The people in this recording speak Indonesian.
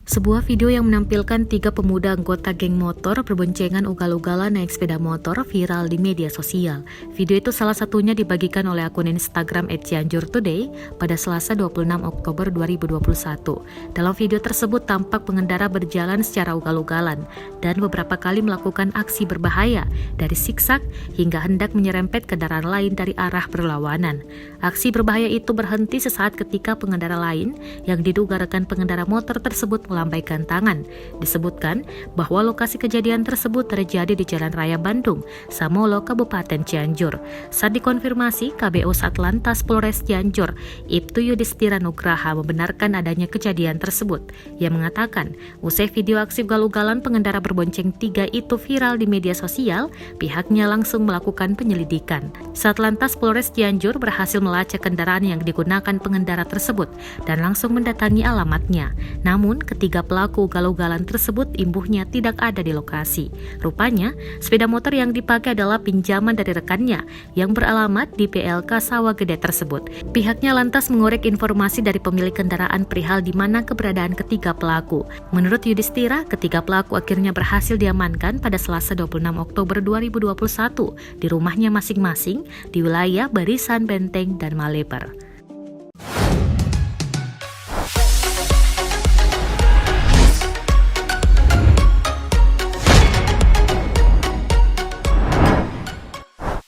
Sebuah video yang menampilkan 3 pemuda anggota geng motor berboncengan ugal-ugalan naik sepeda motor viral di media sosial. Video itu salah satunya dibagikan oleh akun Instagram @cianjurtoday pada Selasa 26 Oktober 2021. Dalam video tersebut tampak pengendara berjalan secara ugal-ugalan dan beberapa kali melakukan aksi berbahaya dari siksak hingga hendak menyerempet kendaraan lain dari arah berlawanan. Aksi berbahaya itu berhenti sesaat ketika pengendara lain yang diduga rekan pengendara motor tersebut melambaikan tangan. Disebutkan bahwa lokasi kejadian tersebut terjadi di Jalan Raya Bandung, Samolo, Kabupaten Cianjur. Saat dikonfirmasi, KBO Satlantas Polres Cianjur, Ibtu Yudhistira Nugraha membenarkan adanya kejadian tersebut. Ia mengatakan, usai video aksi ugal-ugalan pengendara berbonceng 3 itu viral di media sosial, pihaknya langsung melakukan penyelidikan. Satlantas Polres Cianjur berhasil melacak kendaraan yang digunakan pengendara tersebut dan langsung mendatangi alamatnya. Namun, ketiga pelaku ugal-ugalan tersebut imbuhnya tidak ada di lokasi. Rupanya, sepeda motor yang dipakai adalah pinjaman dari rekannya yang beralamat di PLK Sawah Gede tersebut. Pihaknya lantas mengorek informasi dari pemilik kendaraan perihal di mana keberadaan ketiga pelaku. Menurut Yudhistira, ketiga pelaku akhirnya berhasil diamankan pada Selasa 26 Oktober 2021 di rumahnya masing-masing di wilayah Barisan Benteng dan Malebar.